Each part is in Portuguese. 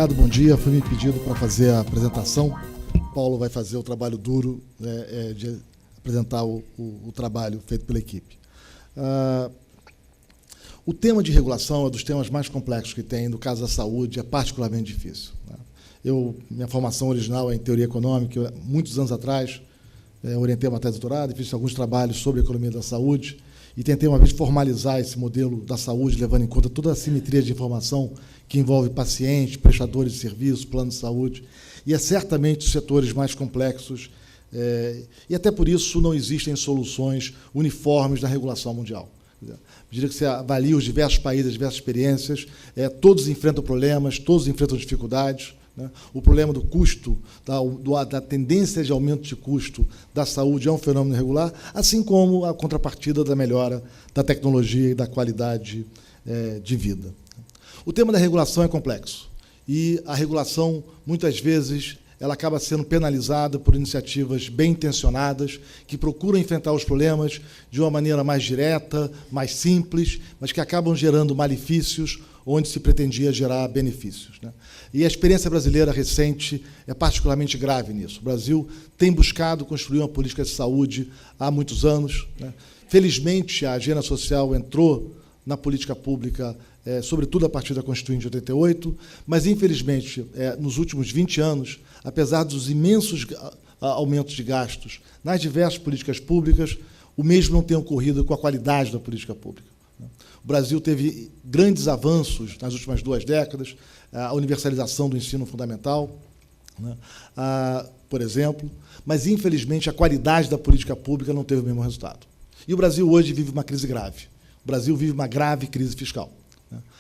obrigado, bom dia. Foi me pedido para fazer a apresentação. Paulo vai fazer o trabalho duro de apresentar o trabalho feito pela equipe. O tema de regulação é dos temas mais complexos que tem. No caso da saúde, é particularmente difícil. Minha formação original é em teoria econômica. Muitos anos atrás, orientei uma tese de doutorado e fiz alguns trabalhos sobre a economia da saúde e tentei uma vez formalizar esse modelo da saúde, levando em conta toda a simetria de informação que envolve pacientes, prestadores de serviços, plano de saúde, e é certamente os setores mais complexos, e até por isso não existem soluções uniformes na regulação mundial. À medida que você avalia os diversos países, as diversas experiências, todos enfrentam problemas, todos enfrentam dificuldades. O problema do custo, da tendência de aumento de custo da saúde é um fenômeno irregular, assim como a contrapartida da melhora da tecnologia e da qualidade de vida. O tema da regulação é complexo e a regulação, muitas vezes, ela acaba sendo penalizada por iniciativas bem intencionadas que procuram enfrentar os problemas de uma maneira mais direta, mais simples, mas que acabam gerando malefícios onde se pretendia gerar benefícios. E a experiência brasileira recente é particularmente grave nisso. O Brasil tem buscado construir uma política de saúde há muitos anos. Felizmente, a agenda social entrou na política pública, sobretudo a partir da Constituinte de 88, mas, infelizmente, nos últimos 20 anos, apesar dos imensos aumentos de gastos nas diversas políticas públicas, o mesmo não tem ocorrido com a qualidade da política pública. O Brasil teve grandes avanços nas últimas 2 décadas, a universalização do ensino fundamental, por exemplo, mas, infelizmente, a qualidade da política pública não teve o mesmo resultado. E o Brasil hoje vive uma crise grave. O Brasil vive uma grave crise fiscal.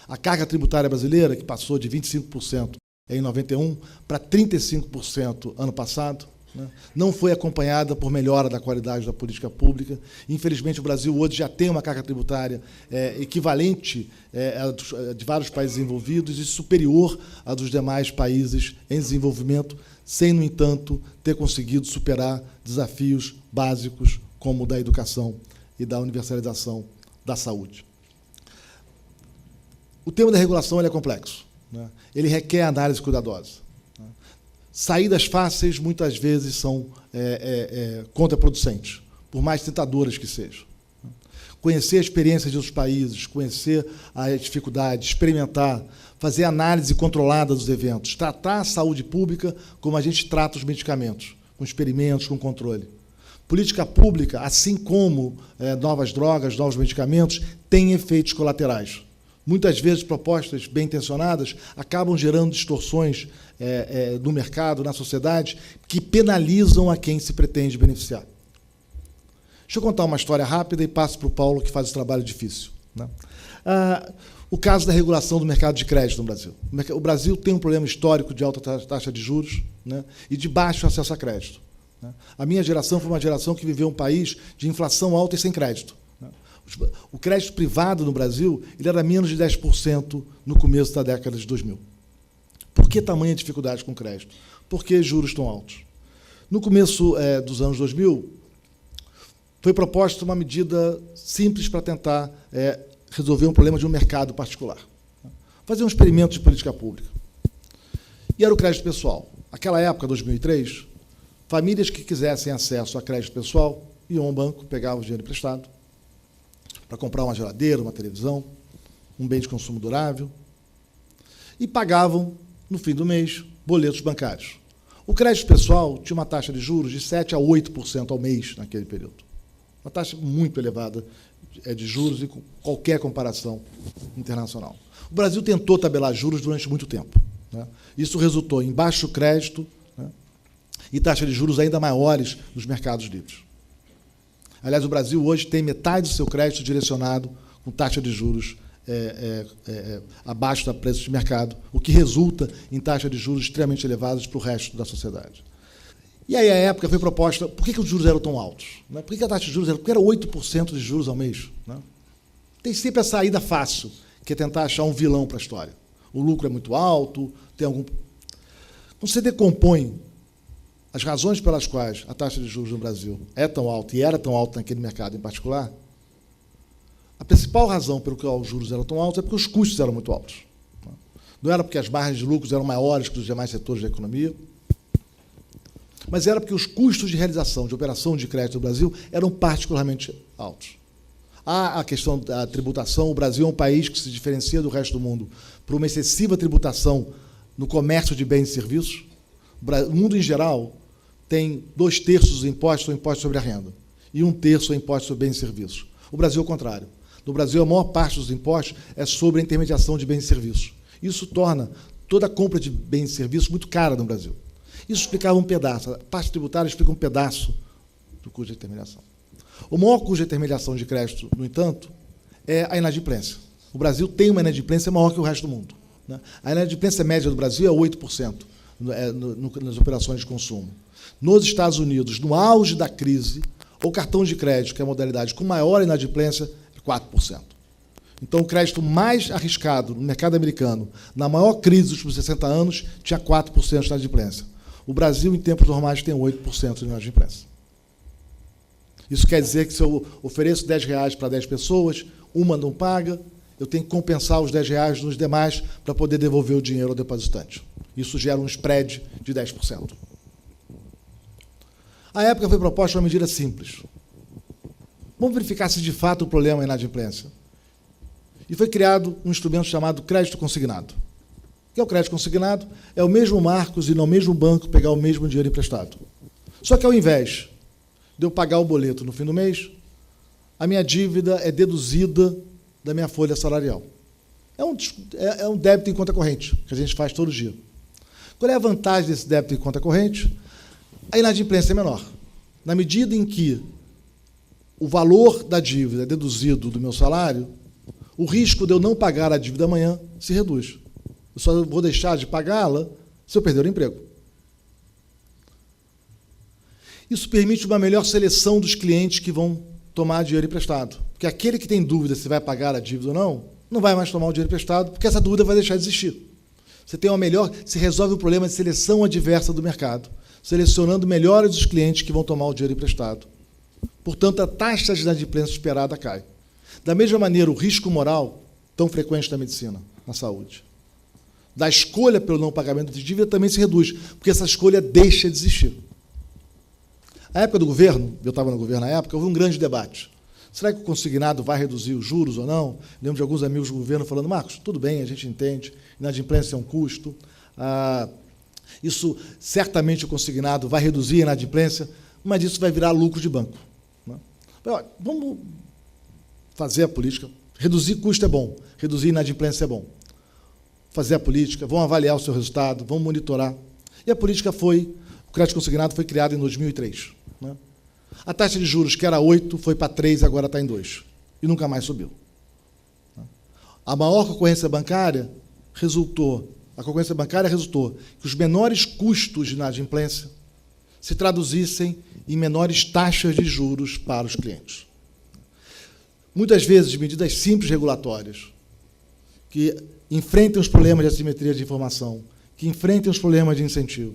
A carga tributária brasileira, que passou de 25% em 91 para 35% ano passado, não foi acompanhada por melhora da qualidade da política pública. Infelizmente, o Brasil hoje já tem uma carga tributária equivalente à de vários países desenvolvidos e superior à dos demais países em desenvolvimento, sem, no entanto, ter conseguido superar desafios básicos como o da educação e da universalização da saúde. O tema da regulação é complexo. Ele requer análise cuidadosa. Saídas fáceis, muitas vezes, são contraproducentes, por mais tentadoras que sejam. Conhecer a experiência de outros países, conhecer as dificuldades, experimentar, fazer análise controlada dos eventos, tratar a saúde pública como a gente trata os medicamentos, com experimentos, com controle. Política pública, assim como novas drogas, novos medicamentos, tem efeitos colaterais. Muitas vezes, propostas bem intencionadas acabam gerando distorções no mercado, na sociedade, que penalizam a quem se pretende beneficiar. Deixa eu contar uma história rápida e passo para o Paulo, que faz esse trabalho difícil. O caso da regulação do mercado de crédito no Brasil. O Brasil tem um problema histórico de alta taxa de juros, e de baixo acesso a crédito. A minha geração foi uma geração que viveu um país de inflação alta e sem crédito. O crédito privado no Brasil ele era menos de 10% no começo da década de 2000. Por que tamanha dificuldade com crédito? Por que juros tão altos? No começo dos anos 2000, foi proposta uma medida simples para tentar resolver um problema de um mercado particular. Fazer um experimento de política pública. E era o crédito pessoal. Naquela época, 2003, famílias que quisessem acesso a crédito pessoal iam ao banco, pegavam o dinheiro emprestado, para comprar uma geladeira, uma televisão, um bem de consumo durável, e pagavam, no fim do mês, boletos bancários. O crédito pessoal tinha uma taxa de juros de 7% a 8% ao mês naquele período. Uma taxa muito elevada de juros e com qualquer comparação internacional. O Brasil tentou tabelar juros durante muito tempo. Isso resultou em baixo crédito e taxa de juros ainda maiores nos mercados livres. Aliás, o Brasil hoje tem metade do seu crédito direcionado com taxa de juros abaixo da preço de mercado, o que resulta em taxa de juros extremamente elevadas para o resto da sociedade. E aí, à época, foi proposta, por que os juros eram tão altos? Por que a taxa de juros era? Porque era 8% de juros ao mês. Tem sempre a saída fácil, que é tentar achar um vilão para a história. O lucro é muito alto, tem algum... Quando você decompõe as razões pelas quais a taxa de juros no Brasil é tão alta e era tão alta naquele mercado em particular, a principal razão pelo qual os juros eram tão altos é porque os custos eram muito altos. Não era porque as margens de lucros eram maiores que os demais setores da economia, mas era porque os custos de realização de operação de crédito no Brasil eram particularmente altos. Há a questão da tributação. O Brasil é um país que se diferencia do resto do mundo por uma excessiva tributação no comércio de bens e serviços. O mundo, em geral, tem 2/3 dos impostos são impostos sobre a renda e 1/3 é impostos sobre bens e serviços. O Brasil é o contrário. No Brasil, a maior parte dos impostos é sobre a intermediação de bens e serviços. Isso torna toda a compra de bens e serviços muito cara no Brasil. Isso explicava um pedaço. A parte tributária explica um pedaço do custo de intermediação. O maior custo de intermediação de crédito, no entanto, é a inadimplência. O Brasil tem uma inadimplência maior que o resto do mundo, né? A inadimplência média do Brasil é 8% nas operações de consumo. Nos Estados Unidos, no auge da crise, o cartão de crédito, que é a modalidade com maior inadimplência, é 4%. Então, o crédito mais arriscado no mercado americano, na maior crise dos últimos 60 anos, tinha 4% de inadimplência. O Brasil, em tempos normais, tem 8% de inadimplência. Isso quer dizer que se eu ofereço R$10 para 10 pessoas, uma não paga, eu tenho que compensar os R$10 nos demais para poder devolver o dinheiro ao depositante. Isso gera um spread de 10%. À época foi proposta uma medida simples. Vamos verificar se de fato o problema é inadimplência. E foi criado um instrumento chamado crédito consignado. O que é o crédito consignado? É o mesmo Marcos ir no mesmo banco pegar o mesmo dinheiro emprestado. Só que, ao invés de eu pagar o boleto no fim do mês, a minha dívida é deduzida da minha folha salarial. É um débito em conta corrente, que a gente faz todo dia. Qual é a vantagem desse débito em conta corrente? A inadimplência é menor. Na medida em que o valor da dívida é deduzido do meu salário, o risco de eu não pagar a dívida amanhã se reduz. Eu só vou deixar de pagá-la se eu perder o emprego. Isso permite uma melhor seleção dos clientes que vão tomar dinheiro emprestado. Porque aquele que tem dúvida se vai pagar a dívida ou não, não vai mais tomar o dinheiro emprestado, porque essa dúvida vai deixar de existir. Se resolve o problema de seleção adversa do mercado, selecionando melhores os clientes que vão tomar o dinheiro emprestado. Portanto, a taxa de inadimplência esperada cai. Da mesma maneira, o risco moral, tão frequente na medicina, na saúde, da escolha pelo não pagamento de dívida também se reduz, porque essa escolha deixa de existir. Na época do governo, eu estava no governo na época, houve um grande debate. Será que o consignado vai reduzir os juros ou não? Lembro de alguns amigos do governo falando, Marcos, tudo bem, a gente entende, inadimplência é um custo, isso certamente o consignado vai reduzir a inadimplência, mas isso vai virar lucro de banco. Né? Vamos fazer a política. Reduzir custo é bom, reduzir inadimplência é bom. Fazer a política, vão avaliar o seu resultado, vão monitorar. E a política o crédito consignado foi criado em 2003. Né? A taxa de juros, que era 8, foi para 3, agora está em 2. E nunca mais subiu. A maior concorrência bancária resultou que os menores custos de inadimplência se traduzissem em menores taxas de juros para os clientes. Muitas vezes, medidas simples regulatórias, que enfrentem os problemas de assimetria de informação, que enfrentem os problemas de incentivo,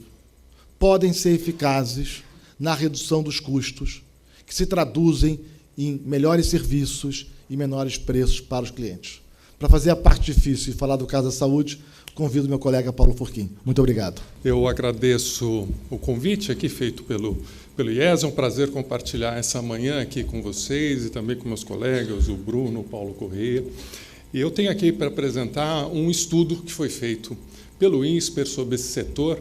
podem ser eficazes na redução dos custos, que se traduzem em melhores serviços e menores preços para os clientes. Para fazer a parte difícil e falar do caso da saúde, convido meu colega Paulo Furquim. Muito obrigado. Eu agradeço o convite aqui feito pelo IES. É um prazer compartilhar essa manhã aqui com vocês e também com meus colegas, o Bruno, o Paulo Corrêa. E eu tenho aqui para apresentar um estudo que foi feito pelo INSPER sobre esse setor.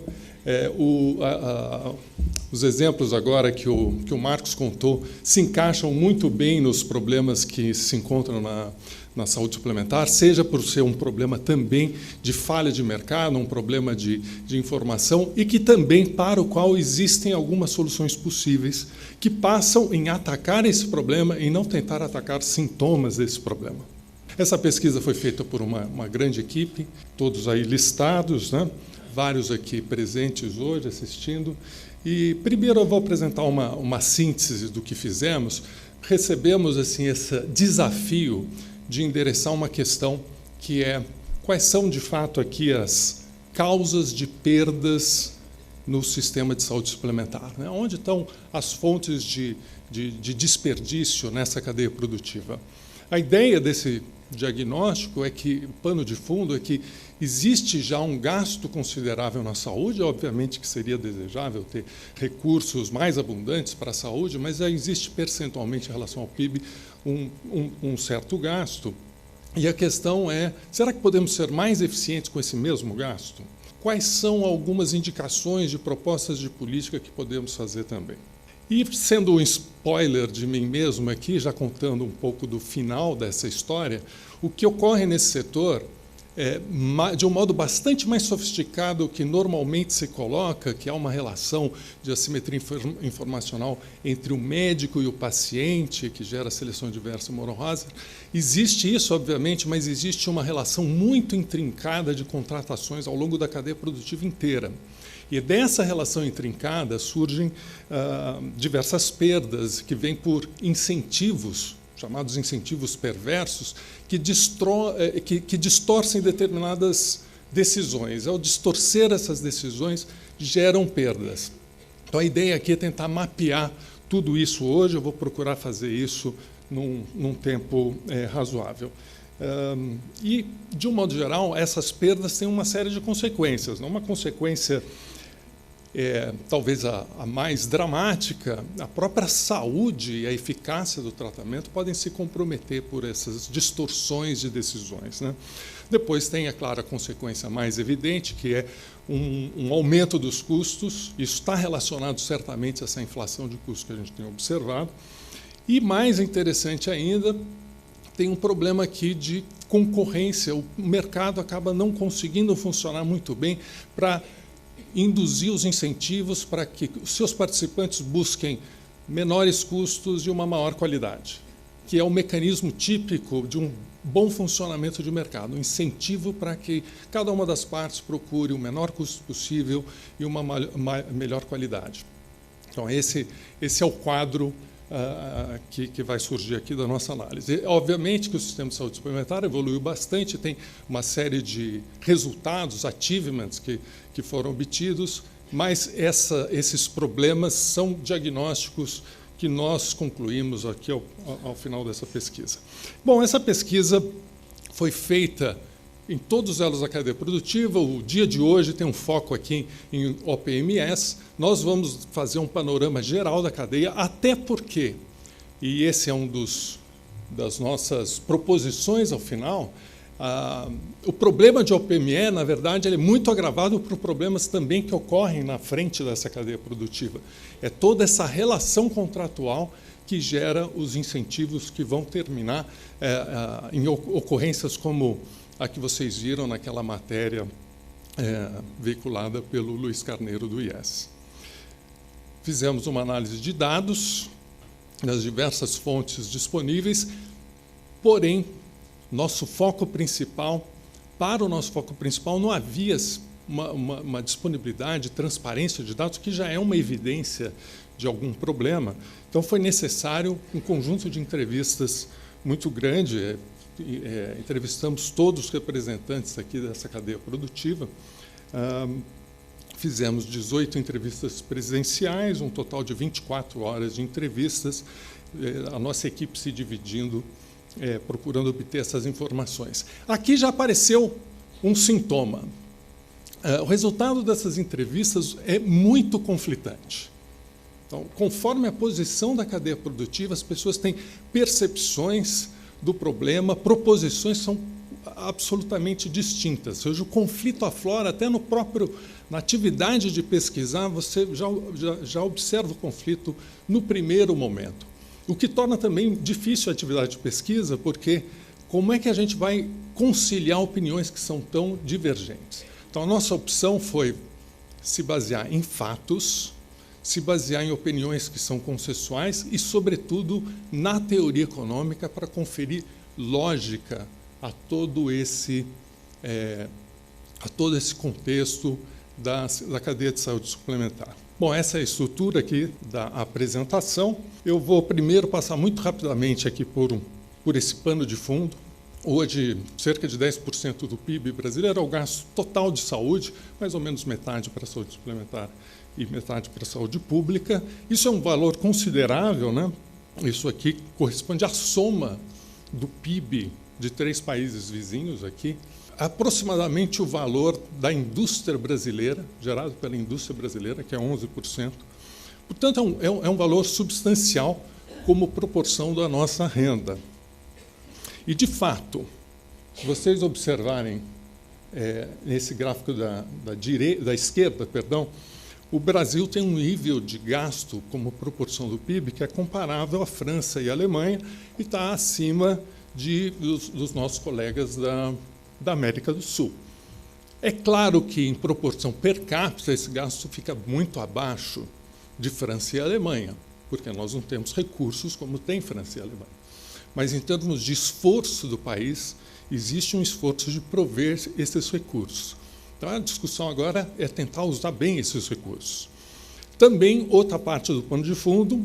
Os exemplos agora que o Marcos contou se encaixam muito bem nos problemas que se encontram na saúde suplementar, seja por ser um problema também de falha de mercado, um problema de informação, e que também para o qual existem algumas soluções possíveis que passam em atacar esse problema e não tentar atacar sintomas desse problema. Essa pesquisa foi feita por uma grande equipe, todos aí listados, né? Vários aqui presentes hoje assistindo. E primeiro eu vou apresentar uma síntese do que fizemos. Recebemos assim esse desafio de endereçar uma questão que é quais são de fato aqui as causas de perdas no sistema de saúde suplementar, né? Onde estão as fontes de desperdício nessa cadeia produtiva? A ideia desse diagnóstico é que, o pano de fundo é que existe já um gasto considerável na saúde, obviamente que seria desejável ter recursos mais abundantes para a saúde, mas já existe percentualmente em relação ao PIB um certo gasto. E a questão é, será que podemos ser mais eficientes com esse mesmo gasto? Quais são algumas indicações de propostas de política que podemos fazer também? E, sendo um spoiler de mim mesmo aqui, já contando um pouco do final dessa história, o que ocorre nesse setor é, de um modo bastante mais sofisticado que normalmente se coloca, que há uma relação de assimetria informacional entre o médico e o paciente, que gera seleção diversa Monroe-Hazard. Existe isso, obviamente, mas existe uma relação muito intrincada de contratações ao longo da cadeia produtiva inteira. E dessa relação intrincada surgem diversas perdas que vêm por incentivos, chamados incentivos perversos, que distorcem determinadas decisões. Ao distorcer essas decisões, geram perdas. Então, a ideia aqui é tentar mapear tudo isso hoje. Eu vou procurar fazer isso num tempo razoável. E, de um modo geral, essas perdas têm uma série de consequências. Uma consequência, talvez a mais dramática, a própria saúde e a eficácia do tratamento podem se comprometer por essas distorções de decisões, né? Depois tem, é claro, a consequência mais evidente, que é um aumento dos custos. Isso está relacionado certamente a essa inflação de custos que a gente tem observado. E, mais interessante ainda, tem um problema aqui de concorrência. O mercado acaba não conseguindo funcionar muito bem para induzir os incentivos para que os seus participantes busquem menores custos e uma maior qualidade, que é o mecanismo típico de um bom funcionamento de mercado, um incentivo para que cada uma das partes procure o menor custo possível e uma melhor qualidade. Então, esse é o quadro que vai surgir aqui da nossa análise. E, obviamente que o sistema de saúde suplementar evoluiu bastante, tem uma série de resultados, achievements que foram obtidos, mas esses problemas são diagnósticos que nós concluímos aqui ao final dessa pesquisa. Bom, essa pesquisa foi feita em todos os elos da cadeia produtiva. O dia de hoje tem um foco aqui em OPMS. Nós vamos fazer um panorama geral da cadeia, até porque, e esse é das nossas proposições ao final, o problema de OPME, na verdade, ele é muito agravado por problemas também que ocorrem na frente dessa cadeia produtiva. É toda essa relação contratual que gera os incentivos que vão terminar em ocorrências como a que vocês viram naquela matéria veiculada pelo Luiz Carneiro, do IES. Fizemos uma análise de dados das diversas fontes disponíveis, porém, para o nosso foco principal, não havia uma disponibilidade, transparência de dados, que já é uma evidência de algum problema. Então, foi necessário um conjunto de entrevistas muito grande. Entrevistamos todos os representantes aqui dessa cadeia produtiva. Fizemos 18 entrevistas presenciais, um total de 24 horas de entrevistas, a nossa equipe se dividindo, procurando obter essas informações. Aqui já apareceu um sintoma. O resultado dessas entrevistas é muito conflitante. Então, conforme a posição da cadeia produtiva, as pessoas têm percepções do problema, proposições são absolutamente distintas. Ou seja, o conflito aflora até na atividade de pesquisar, você já observa o conflito no primeiro momento. O que torna também difícil a atividade de pesquisa, porque como é que a gente vai conciliar opiniões que são tão divergentes? Então, a nossa opção foi se basear em fatos, se basear em opiniões que são consensuais e, sobretudo, na teoria econômica, para conferir lógica a todo esse contexto da cadeia de saúde suplementar. Bom, essa é a estrutura aqui da apresentação. Eu vou primeiro passar muito rapidamente aqui por esse pano de fundo. Hoje, cerca de 10% do PIB brasileiro é o gasto total de saúde, mais ou menos metade para a saúde suplementar e metade para a saúde pública. Isso é um valor considerável, né? Isso aqui corresponde à soma do PIB de 3 países vizinhos aqui, aproximadamente o valor da indústria brasileira, gerado pela indústria brasileira, que é 11%. Portanto, é um valor substancial como proporção da nossa renda. E, de fato, se vocês observarem nesse gráfico da esquerda, o Brasil tem um nível de gasto como proporção do PIB que é comparável à França e à Alemanha e está acima dos nossos colegas da América do Sul. É claro que, em proporção per capita, esse gasto fica muito abaixo de França e Alemanha, porque nós não temos recursos como tem França e Alemanha. Mas, em termos de esforço do país, existe um esforço de prover esses recursos. Então, a discussão agora é tentar usar bem esses recursos. Também, outra parte do pano de fundo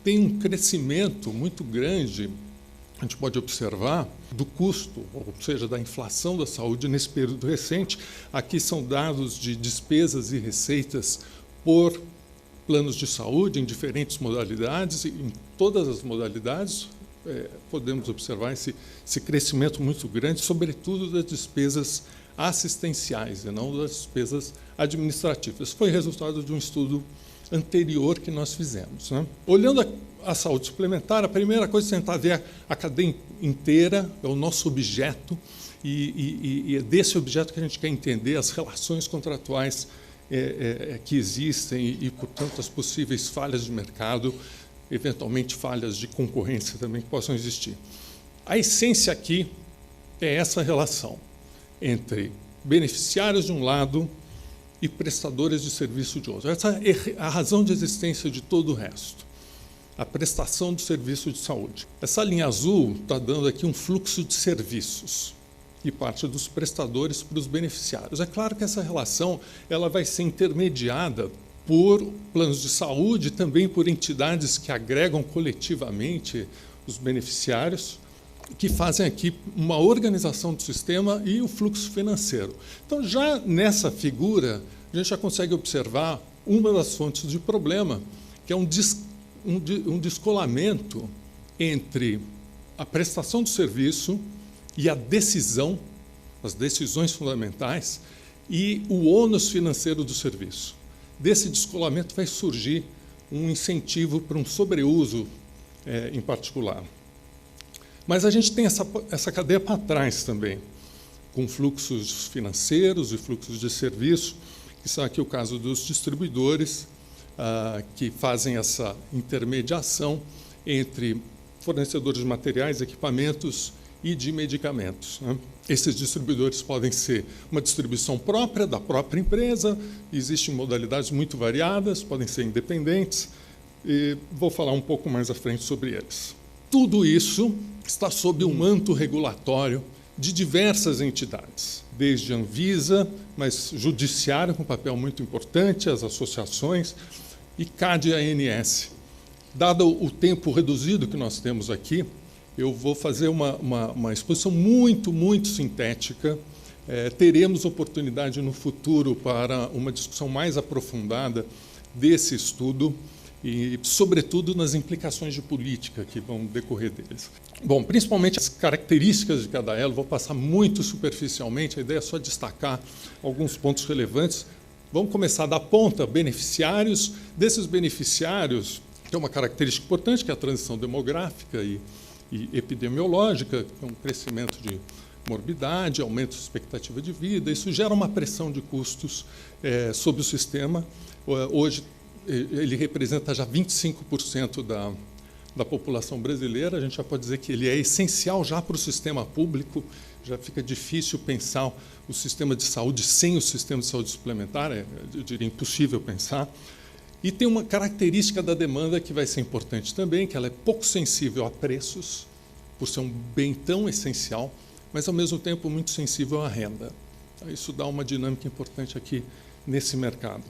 tem um crescimento muito grande, a gente pode observar, do custo, ou seja, da inflação da saúde nesse período recente. Aqui são dados de despesas e receitas por planos de saúde em diferentes modalidades, e em todas as modalidades podemos observar esse crescimento muito grande, sobretudo das despesas assistenciais e não das despesas administrativas. Foi resultado de um estudo anterior que nós fizemos, né? Olhando a saúde suplementar, a primeira coisa é tentar ver a cadeia inteira, é o nosso objeto, e é desse objeto que a gente quer entender as relações contratuais que existem e, portanto, as possíveis falhas de mercado, eventualmente falhas de concorrência também que possam existir. A essência aqui é essa relação entre beneficiários de um lado e prestadores de serviço de outro. Essa é a razão de existência de todo o resto. A prestação do serviço de saúde. Essa linha azul está dando aqui um fluxo de serviços e parte dos prestadores para os beneficiários. É claro que essa relação ela vai ser intermediada por planos de saúde, também por entidades que agregam coletivamente os beneficiários, que fazem aqui uma organização do sistema e o fluxo financeiro. Então, já nessa figura, a gente já consegue observar uma das fontes de problema, que é um descolamento entre a prestação do serviço e a decisão, as decisões fundamentais, e o ônus financeiro do serviço. Desse descolamento vai surgir um incentivo para um sobreuso em particular. Mas a gente tem essa cadeia para trás também, com fluxos financeiros e fluxos de serviço, que são aqui o caso dos distribuidores, que fazem essa intermediação entre fornecedores de materiais, equipamentos e de medicamentos, né? Esses distribuidores podem ser uma distribuição própria da própria empresa, existem modalidades muito variadas, podem ser independentes, e vou falar um pouco mais à frente sobre eles. Tudo isso está sob um manto regulatório de diversas entidades, desde a Anvisa, mas judiciário com papel muito importante, as associações, e CAD e ANS. Dado o tempo reduzido que nós temos aqui, eu vou fazer uma exposição muito sintética. Teremos oportunidade no futuro para uma discussão mais aprofundada desse estudo e, sobretudo, nas implicações de política que vão decorrer deles. Bom, principalmente as características de cada elo, vou passar muito superficialmente, a ideia é só destacar alguns pontos relevantes. Vamos começar da ponta, beneficiários. Desses beneficiários, tem uma característica importante, que é a transição demográfica e epidemiológica, um crescimento de morbidade, aumento de expectativa de vida. Isso gera uma pressão de custos sobre o sistema. Hoje, ele representa já 25% da população brasileira. A gente já pode dizer que ele é essencial já para o sistema público. Já fica difícil pensar o sistema de saúde sem o sistema de saúde suplementar, eu diria impossível pensar. E tem uma característica da demanda que vai ser importante também, que ela é pouco sensível a preços, por ser um bem tão essencial, mas, ao mesmo tempo, muito sensível à renda. Isso dá uma dinâmica importante aqui nesse mercado.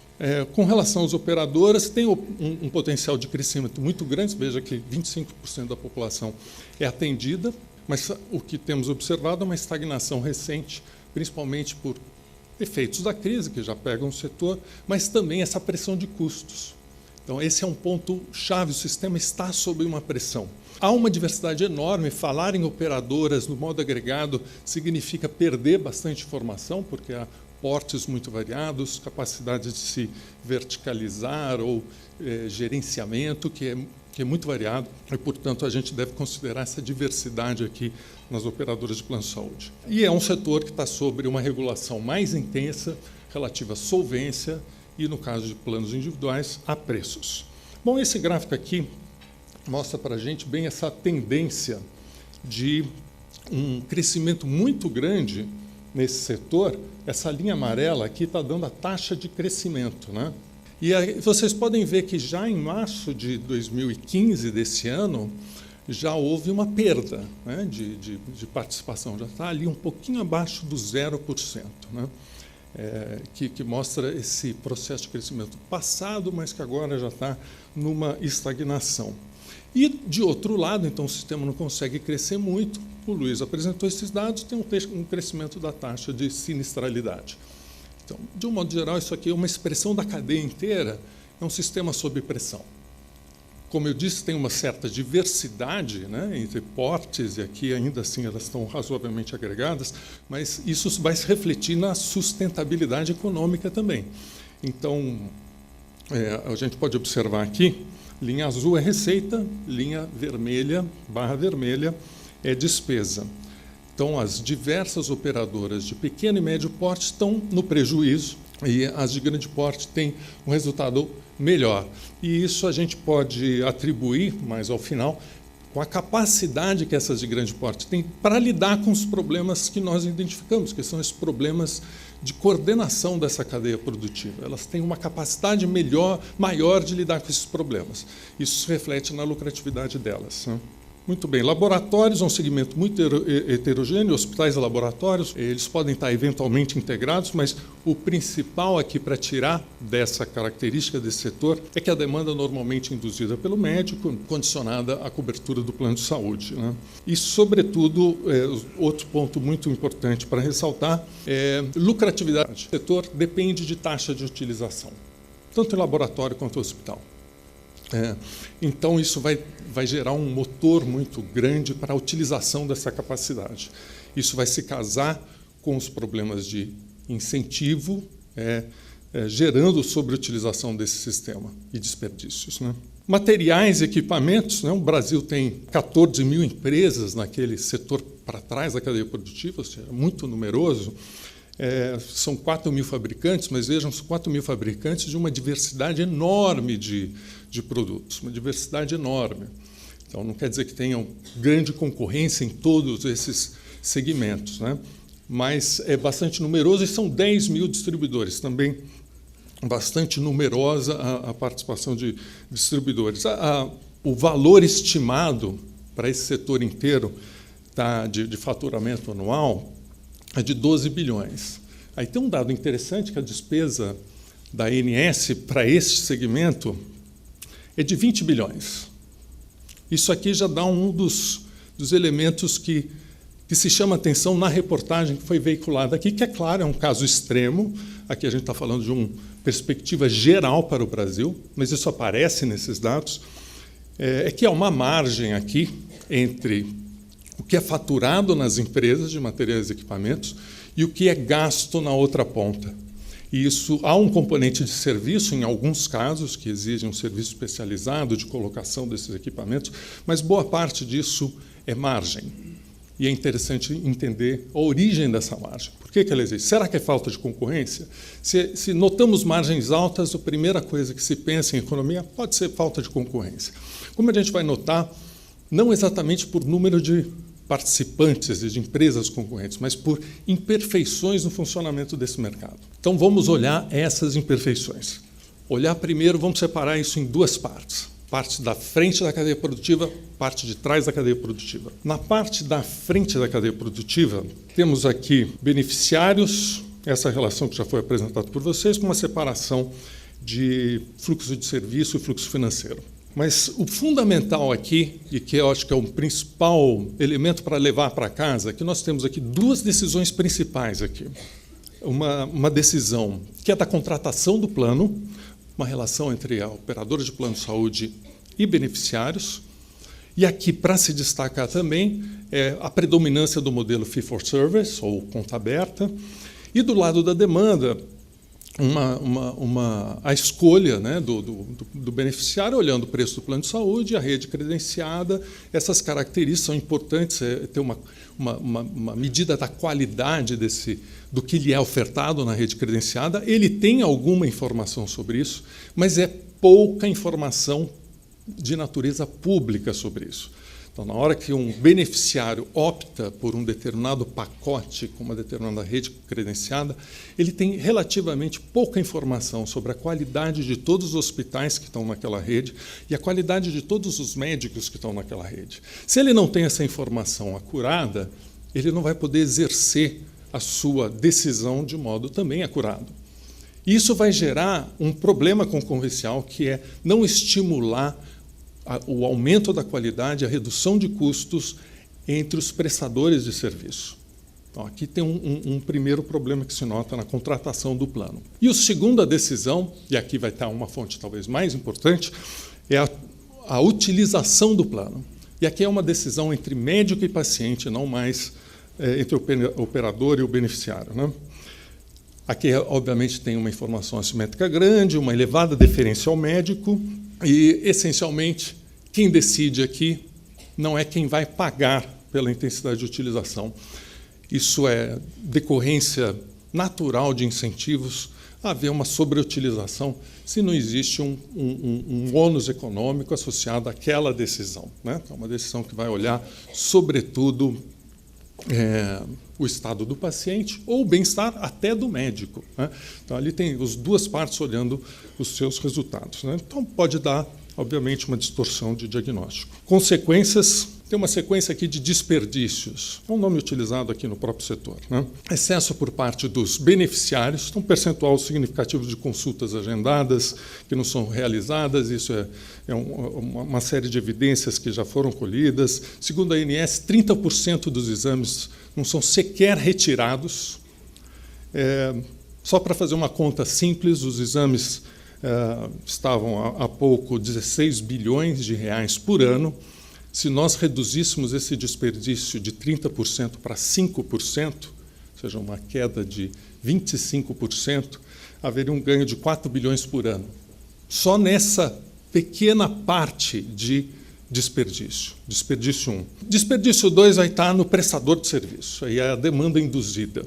Com relação às operadoras, tem um potencial de crescimento muito grande. Veja que 25% da população é atendida, mas o que temos observado é uma estagnação recente, principalmente por efeitos da crise, que já pegam o setor, mas também essa pressão de custos. Então, esse é um ponto chave, o sistema está sob uma pressão. há uma diversidade enorme. Falar em operadoras no modo agregado significa perder bastante informação, porque há portes muito variados, capacidade de se verticalizar ou gerenciamento, que é muito variado, e, portanto, a gente deve considerar essa diversidade aqui nas operadoras de plano de saúde. E é um setor que está sob uma regulação mais intensa, relativa à solvência e, no caso de planos individuais, a preços. Bom, esse gráfico aqui mostra para a gente bem essa tendência de um crescimento muito grande nesse setor. Essa linha amarela aqui está dando a taxa de crescimento, né? E aí vocês podem ver que já em março de 2015, desse ano, já houve uma perda, né, de participação, já está ali um pouquinho abaixo do 0%, né, que mostra esse processo de crescimento passado, mas que agora já está numa estagnação. E, de outro lado, então, o sistema não consegue crescer muito. O Luiz apresentou esses dados, tem um crescimento da taxa de sinistralidade. Então, de um modo geral, isso aqui é uma expressão da cadeia inteira, é um sistema sob pressão. Como eu disse, tem uma certa diversidade, né, entre portes, e aqui, ainda assim, elas estão razoavelmente agregadas, mas isso vai se refletir na sustentabilidade econômica também. Então, a gente pode observar aqui, linha azul é receita, linha vermelha, barra vermelha, é despesa. Então, as diversas operadoras de pequeno e médio porte estão no prejuízo e as de grande porte têm um resultado melhor. E isso a gente pode atribuir, mais ao final, com a capacidade que essas de grande porte têm para lidar com os problemas que nós identificamos, que são esses problemas de coordenação dessa cadeia produtiva. Elas têm uma capacidade maior de lidar com esses problemas. Isso se reflete na lucratividade delas, né? Muito bem, laboratórios é um segmento muito heterogêneo, hospitais e laboratórios, eles podem estar eventualmente integrados, mas o principal aqui para tirar dessa característica desse setor é que a demanda normalmente induzida pelo médico, condicionada à cobertura do plano de saúde, né? E, sobretudo, outro ponto muito importante para ressaltar é lucratividade. O setor depende de taxa de utilização, tanto em laboratório quanto em hospital. Então, isso vai gerar um motor muito grande para a utilização dessa capacidade. Isso vai se casar com os problemas de incentivo, gerando sobreutilização desse sistema e desperdícios, né? Materiais e equipamentos, né? O Brasil tem 14 mil empresas naquele setor para trás da cadeia produtiva, ou seja, muito numeroso. São 4 mil fabricantes, mas vejam, são 4 mil fabricantes de uma diversidade enorme de produtos, uma diversidade enorme. Então, não quer dizer que tenham grande concorrência em todos esses segmentos, né? Mas é bastante numeroso e são 10 mil distribuidores, também bastante numerosa a participação de distribuidores. O valor estimado para esse setor inteiro de faturamento anual é de 12 bilhões. Aí tem um dado interessante, que a despesa da ANS para este segmento é de 20 bilhões. Isso aqui já dá um dos elementos que se chama atenção na reportagem que foi veiculada aqui, que, é claro, é um caso extremo. Aqui a gente está falando de uma perspectiva geral para o Brasil, mas isso aparece nesses dados, que há uma margem aqui entre o que é faturado nas empresas de materiais e equipamentos e o que é gasto na outra ponta. E isso, há um componente de serviço, em alguns casos, que exige um serviço especializado de colocação desses equipamentos, mas boa parte disso é margem. E é interessante entender a origem dessa margem. Por que ela existe? Será que é falta de concorrência? Se notamos margens altas, a primeira coisa que se pensa em economia pode ser falta de concorrência. Como a gente vai notar, não exatamente por número de participantes e de empresas concorrentes, mas por imperfeições no funcionamento desse mercado. Então, vamos olhar essas imperfeições. Olhar primeiro, vamos separar isso em duas partes. Parte da frente da cadeia produtiva, parte de trás da cadeia produtiva. Na parte da frente da cadeia produtiva, temos aqui beneficiários, essa relação que já foi apresentada por vocês, com uma separação de fluxo de serviço e fluxo financeiro. Mas o fundamental aqui, e que eu acho que é o principal elemento para levar para casa, é que nós temos aqui duas decisões principais aqui. Uma decisão que é da contratação do plano, uma relação entre a operadora de plano de saúde e beneficiários, E aqui, para se destacar também, a predominância do modelo fee-for-service, ou conta aberta, e do lado da demanda, a escolha, né, do beneficiário, olhando o preço do plano de saúde, a rede credenciada. Essas características são importantes, ter uma medida da qualidade do que lhe é ofertado na rede credenciada. Ele tem alguma informação sobre isso, mas é pouca informação de natureza pública sobre isso. Então, na hora que um beneficiário opta por um determinado pacote com uma determinada rede credenciada, ele tem relativamente pouca informação sobre a qualidade de todos os hospitais que estão naquela rede e a qualidade de todos os médicos que estão naquela rede. Se ele não tem essa informação acurada, ele não vai poder exercer a sua decisão de modo também acurado. Isso vai gerar um problema concorrencial, que é não estimular o aumento da qualidade, a redução de custos entre os prestadores de serviço. Então, aqui tem um primeiro problema que se nota na contratação do plano. E a segunda decisão, e aqui vai estar uma fonte talvez mais importante, é a utilização do plano. E aqui é uma decisão entre médico e paciente, não mais entre o operador e o beneficiário, né? Aqui, obviamente, tem uma informação assimétrica grande, uma elevada deferência ao médico, e, essencialmente, quem decide aqui não é quem vai pagar pela intensidade de utilização. Isso é decorrência natural de incentivos a haver uma sobreutilização se não existe um ônus econômico associado àquela decisão, né? É uma decisão que vai olhar, sobretudo, o estado do paciente ou o bem-estar até do médico, né? Então, ali tem as duas partes olhando os seus resultados, né? Então, pode dar, obviamente, uma distorção de diagnóstico. Consequências, tem uma sequência aqui de desperdícios, é um nome utilizado aqui no próprio setor, né? Excesso por parte dos beneficiários, um percentual significativo de consultas agendadas que não são realizadas, isso é uma série de evidências que já foram colhidas. Segundo a ANS, 30% dos exames não são sequer retirados. Só para fazer uma conta simples, os exames estavam há pouco 16 bilhões de reais por ano. Se nós reduzíssemos esse desperdício de 30% para 5%, ou seja, uma queda de 25%, haveria um ganho de 4 bilhões por ano. Só nessa pequena parte de desperdício. Desperdício 1. Desperdício 2 vai estar no prestador de serviço, aí é a demanda induzida.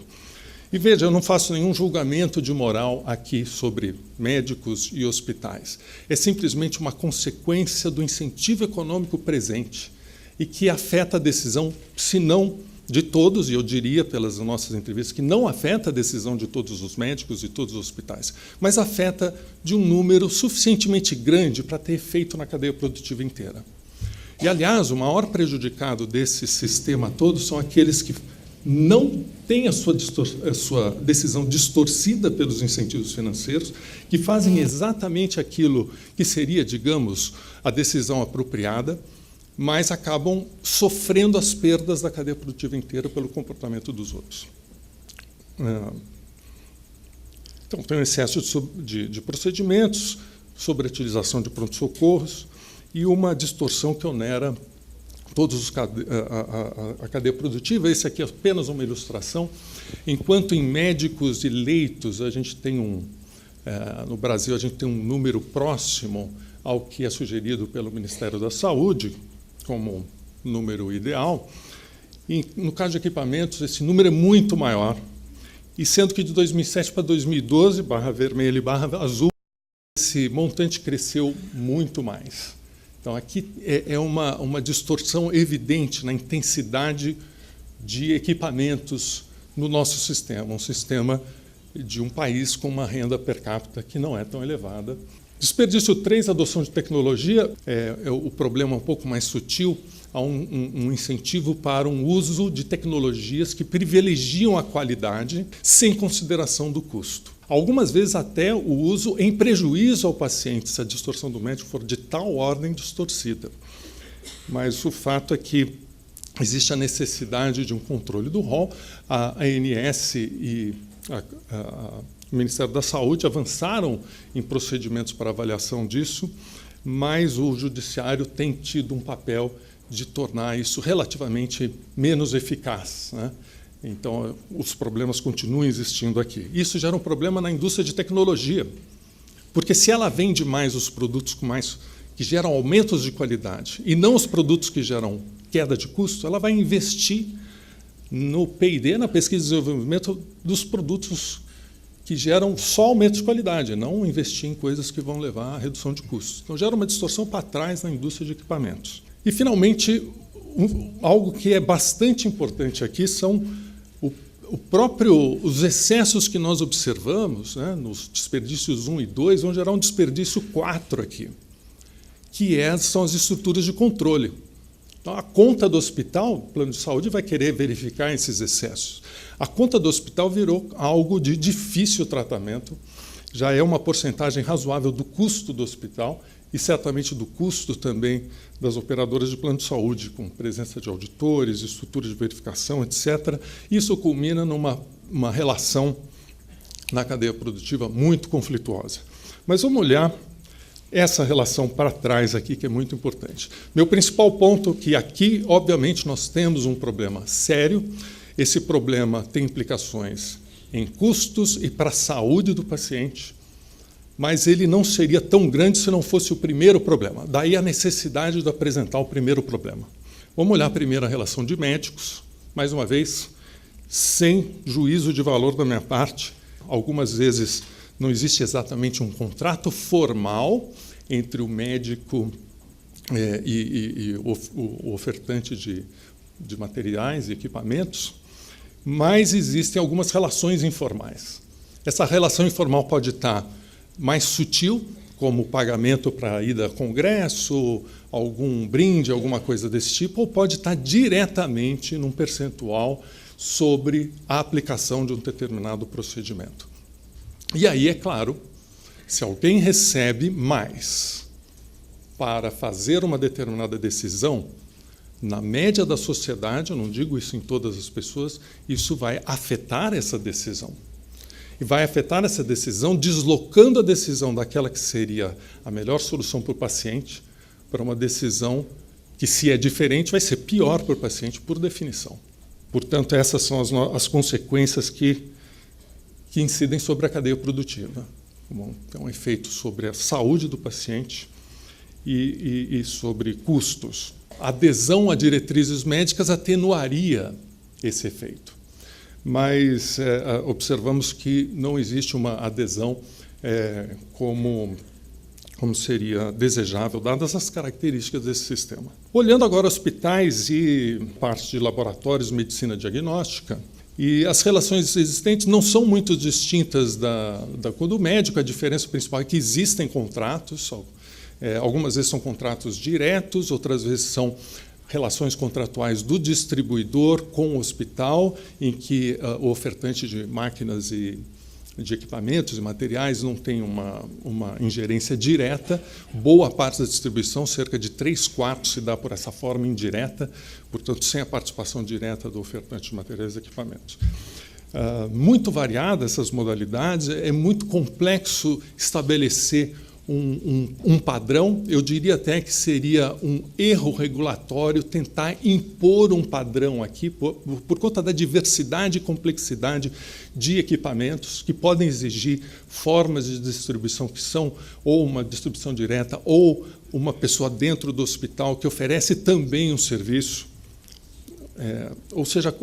E veja, eu não faço nenhum julgamento de moral aqui sobre médicos e hospitais. É simplesmente uma consequência do incentivo econômico presente e que afeta a decisão, se não de todos, e eu diria pelas nossas entrevistas que não afeta a decisão de todos os médicos e todos os hospitais, mas afeta de um número suficientemente grande para ter efeito na cadeia produtiva inteira. E, aliás, o maior prejudicado desse sistema todo são aqueles que não têm a sua decisão distorcida pelos incentivos financeiros, que fazem exatamente aquilo que seria, digamos, a decisão apropriada, mas acabam sofrendo as perdas da cadeia produtiva inteira pelo comportamento dos outros. Então, tem um excesso de procedimentos, sobreutilização de pronto-socorros e uma distorção que onera a cadeia produtiva. Esse aqui é apenas uma ilustração. Enquanto em médicos e leitos a gente tem no Brasil a gente tem um número próximo ao que é sugerido pelo Ministério da Saúde como número ideal, e no caso de equipamentos esse número é muito maior, e sendo que de 2007 para 2012, barra vermelha e barra azul, esse montante cresceu muito mais. Então, aqui é uma distorção evidente na intensidade de equipamentos no nosso sistema, um sistema de um país com uma renda per capita que não é tão elevada. Desperdício 3, adoção de tecnologia, é o problema um pouco mais sutil. Há um incentivo para um uso de tecnologias que privilegiam a qualidade sem consideração do custo. Algumas vezes até o uso em prejuízo ao paciente, se a distorção do médico for de tal ordem distorcida. Mas o fato é que existe a necessidade de um controle do rol. A ANS e o Ministério da Saúde avançaram em procedimentos para avaliação disso, mas o Judiciário tem tido um papel de tornar isso relativamente menos eficaz, né? Então, os problemas continuam existindo aqui. Isso gera um problema na indústria de tecnologia, porque se ela vende mais os produtos que geram aumentos de qualidade e não os produtos que geram queda de custo, ela vai investir no P&D, na pesquisa e desenvolvimento dos produtos que geram só aumento de qualidade, não investir em coisas que vão levar à redução de custos. Então, gera uma distorção para trás na indústria de equipamentos. E, finalmente, algo que é bastante importante aqui são os excessos que nós observamos, né, nos desperdícios 1 e 2, vão gerar um desperdício 4 aqui, que são as estruturas de controle. Então, a conta do hospital, o plano de saúde vai querer verificar esses excessos. A conta do hospital virou algo de difícil tratamento, já é uma porcentagem razoável do custo do hospital e certamente do custo também das operadoras de plano de saúde, com presença de auditores, estruturas de verificação, etc. Isso culmina numa relação na cadeia produtiva muito conflituosa. Mas vamos olhar essa relação para trás aqui, que é muito importante. Meu principal ponto é que aqui, obviamente, nós temos um problema sério. Esse problema tem implicações em custos e para a saúde do paciente, mas ele não seria tão grande se não fosse o primeiro problema. Daí a necessidade de apresentar o primeiro problema. Vamos olhar primeiro a relação de médicos. Mais uma vez, sem juízo de valor da minha parte, algumas vezes não existe exatamente um contrato formal entre o médico e o ofertante de materiais e equipamentos, mas existem algumas relações informais. Essa relação informal pode estar mais sutil, como pagamento para ir a congresso, algum brinde, alguma coisa desse tipo, ou pode estar diretamente num percentual sobre a aplicação de um determinado procedimento. E aí, é claro, se alguém recebe mais para fazer uma determinada decisão, na média da sociedade, eu não digo isso em todas as pessoas, isso vai afetar essa decisão. E vai afetar essa decisão, deslocando a decisão daquela que seria a melhor solução para o paciente, para uma decisão que, se é diferente, vai ser pior para o paciente, por definição. Portanto, essas são as consequências que incidem sobre a cadeia produtiva. Tem um efeito sobre a saúde do paciente e sobre custos. A adesão a diretrizes médicas atenuaria esse efeito. Mas observamos que não existe uma adesão como seria desejável, dadas as características desse sistema. Olhando agora hospitais e partes de laboratórios de medicina diagnóstica, e as relações existentes não são muito distintas da do médico. A diferença principal é que existem contratos, algumas vezes são contratos diretos, outras vezes são relações contratuais do distribuidor com o hospital, em que o ofertante de máquinas e de equipamentos e materiais não tem uma ingerência direta. Boa parte da distribuição, cerca de 3/4, se dá por essa forma indireta, portanto, sem a participação direta do ofertante de materiais e equipamentos. Muito variadas essas modalidades, é muito complexo estabelecer um padrão. Eu diria até que seria um erro regulatório tentar impor um padrão aqui, por conta da diversidade e complexidade de equipamentos que podem exigir formas de distribuição que são ou uma distribuição direta ou uma pessoa dentro do hospital que oferece também um serviço. Ou seja,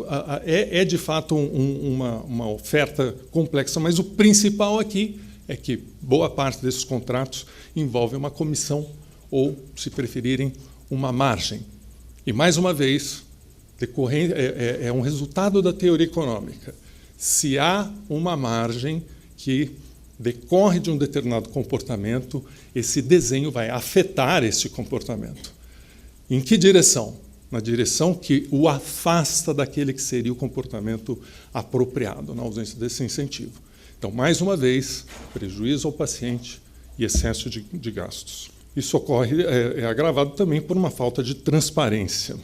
de fato uma oferta complexa, mas o principal aqui é que boa parte desses contratos envolve uma comissão ou, se preferirem, uma margem. E, mais uma vez, é um resultado da teoria econômica. Se há uma margem que decorre de um determinado comportamento, esse desenho vai afetar esse comportamento. Em que direção? Na direção que o afasta daquele que seria o comportamento apropriado, na ausência desse incentivo. Então, mais uma vez, prejuízo ao paciente e excesso de gastos. Isso ocorre, é agravado também por uma falta de transparência.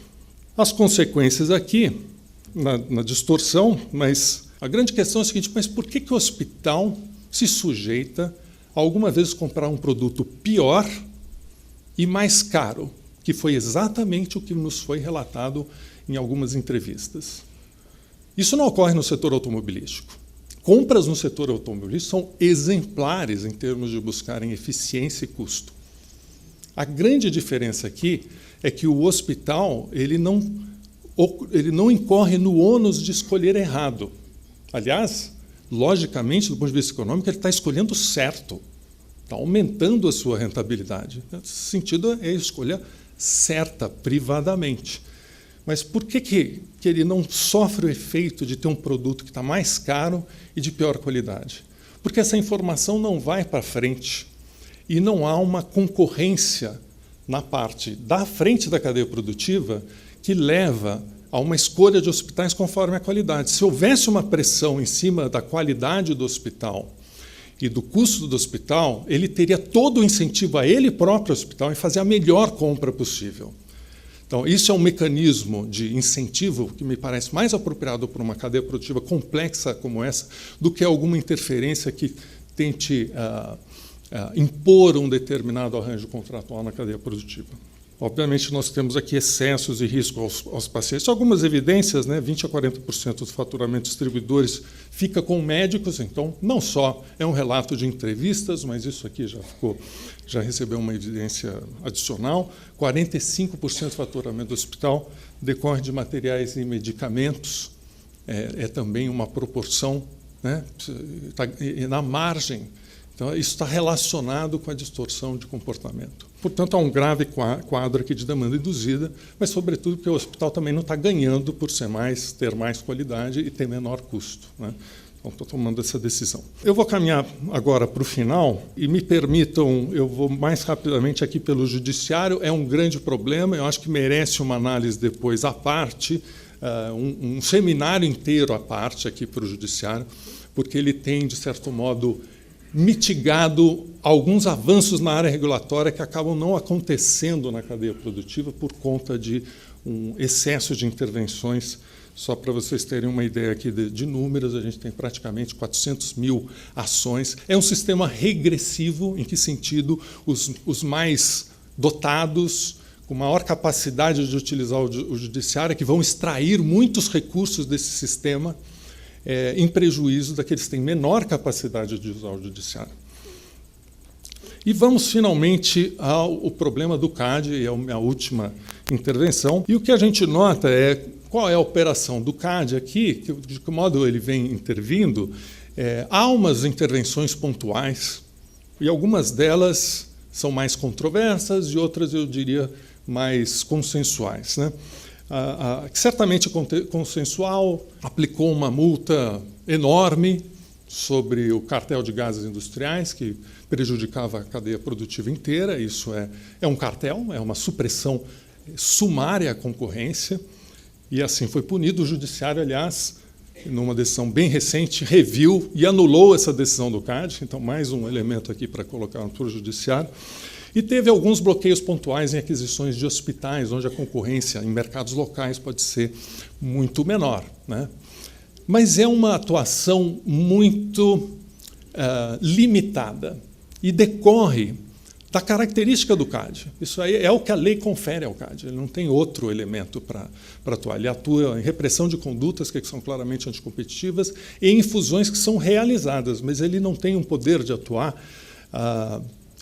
As consequências aqui, na distorção, mas a grande questão é a seguinte: mas por que o hospital se sujeita a alguma vez comprar um produto pior e mais caro, que que foi exatamente o que nos foi relatado em algumas entrevistas. Isso não ocorre no setor automobilístico. Compras no setor automobilístico são exemplares em termos de buscarem eficiência e custo. A grande diferença aqui é que o hospital ele não incorre no ônus de escolher errado. Aliás, logicamente, do ponto de vista econômico, ele está escolhendo certo, está aumentando a sua rentabilidade. Nesse sentido, é a escolha certa, privadamente. Mas por que ele não sofre o efeito de ter um produto que está mais caro e de pior qualidade? Porque essa informação não vai para frente e não há uma concorrência na parte da frente da cadeia produtiva que leva a uma escolha de hospitais conforme a qualidade. Se houvesse uma pressão em cima da qualidade do hospital e do custo do hospital, ele teria todo o incentivo a ele próprio hospital em fazer a melhor compra possível. Então, isso é um mecanismo de incentivo que me parece mais apropriado para uma cadeia produtiva complexa como essa do que alguma interferência que tente impor um determinado arranjo contratual na cadeia produtiva. Obviamente, nós temos aqui excessos e riscos aos pacientes. Algumas evidências, 20% a 40% do faturamento de distribuidores fica com médicos, então, não só é um relato de entrevistas, mas isso aqui já recebeu uma evidência adicional. 45% do faturamento do hospital decorre de materiais e medicamentos, é também uma proporção, tá na margem. Então, isso está relacionado com a distorção de comportamento. Portanto, há um grave quadro aqui de demanda induzida, mas, sobretudo, porque o hospital também não está ganhando por ter mais qualidade e ter menor custo. Então, estou tomando essa decisão. Eu vou caminhar agora para o final e me permitam, eu vou mais rapidamente aqui pelo judiciário. É um grande problema, eu acho que merece uma análise depois à parte, um seminário inteiro à parte aqui para o judiciário, porque ele tem, de certo modo, mitigado alguns avanços na área regulatória que acabam não acontecendo na cadeia produtiva por conta de um excesso de intervenções. Só para vocês terem uma ideia aqui de números, a gente tem praticamente 400 mil ações. É um sistema regressivo, em que sentido? Os mais dotados, com maior capacidade de utilizar o judiciário, que vão extrair muitos recursos desse sistema, em prejuízo daqueles que têm menor capacidade de usar o judiciário. E vamos, finalmente, ao problema do CAD, e é a minha última intervenção. E o que a gente nota é qual é a operação do CAD aqui, de que modo ele vem intervindo. Há umas intervenções pontuais, e algumas delas são mais controversas, e outras, eu diria, mais consensuais, certamente consensual, aplicou uma multa enorme sobre o cartel de gases industriais, que prejudicava a cadeia produtiva inteira. Isso é um cartel, é uma supressão sumária à concorrência, e assim foi punido. O judiciário, aliás, numa decisão bem recente, reviu e anulou essa decisão do CAD, então mais um elemento aqui para colocar para o judiciário. E teve alguns bloqueios pontuais em aquisições de hospitais, onde a concorrência em mercados locais pode ser muito menor. Mas é uma atuação muito limitada e decorre da característica do CAD. Isso aí é o que a lei confere ao CAD, ele não tem outro elemento para atuar. Ele atua em repressão de condutas que são claramente anticompetitivas e em fusões que são realizadas, mas ele não tem um poder de atuar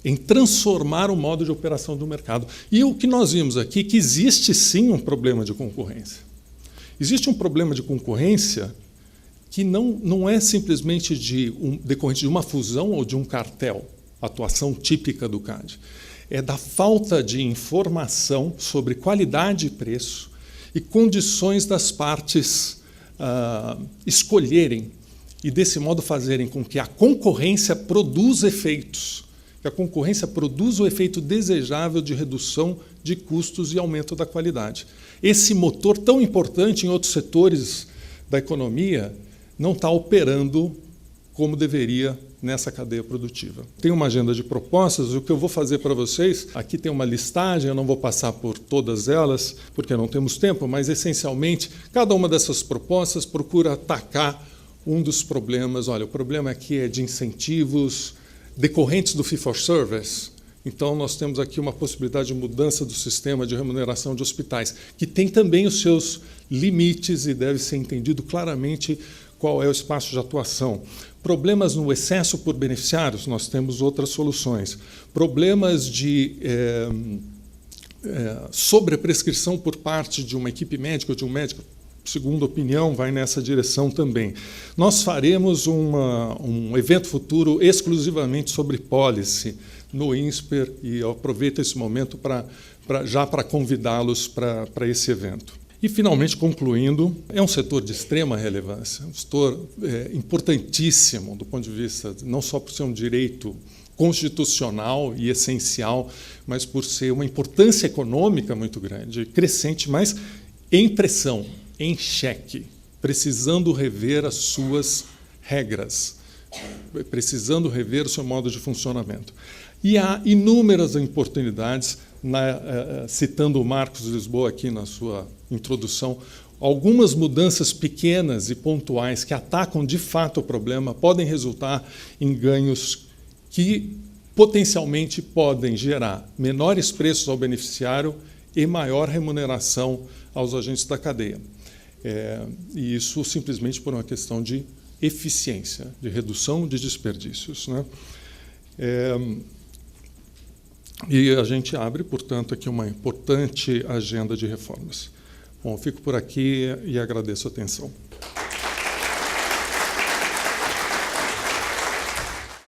em transformar o modo de operação do mercado. E o que nós vimos aqui é que existe, sim, um problema de concorrência. Existe um problema de concorrência que não é simplesmente decorrente de uma fusão ou de um cartel, atuação típica do CAD. É da falta de informação sobre qualidade e preço e condições das partes escolherem e, desse modo, fazerem com que a concorrência produza efeitos, que a concorrência produza o efeito desejável de redução de custos e aumento da qualidade. Esse motor tão importante em outros setores da economia não está operando como deveria nessa cadeia produtiva. Tem uma agenda de propostas, o que eu vou fazer para vocês, aqui tem uma listagem, eu não vou passar por todas elas, porque não temos tempo, mas, essencialmente, cada uma dessas propostas procura atacar um dos problemas. Olha, o problema aqui é de incentivos decorrentes do fee for service, Então, nós temos aqui uma possibilidade de mudança do sistema de remuneração de hospitais, que tem também os seus limites e deve ser entendido claramente qual é o espaço de atuação. Problemas no excesso por beneficiários, nós temos outras soluções. Problemas de sobreprescrição por parte de uma equipe médica ou de um médico, segundo opinião, vai nessa direção também. Nós faremos um evento futuro exclusivamente sobre policy no INSPER, e eu aproveito esse momento já para convidá-los para esse evento. E, finalmente, concluindo, é um setor de extrema relevância, um setor importantíssimo do ponto de vista, não só por ser um direito constitucional e essencial, mas por ser uma importância econômica muito grande, crescente, mas em pressão, em xeque, precisando rever as suas regras, precisando rever o seu modo de funcionamento. E há inúmeras oportunidades, citando o Marcos Lisboa aqui na sua introdução, algumas mudanças pequenas e pontuais que atacam de fato o problema podem resultar em ganhos que potencialmente podem gerar menores preços ao beneficiário e maior remuneração aos agentes da cadeia. E isso simplesmente por uma questão de eficiência, de redução de desperdícios, né? E a gente abre, portanto, aqui uma importante agenda de reformas. Bom, eu fico por aqui e agradeço a atenção.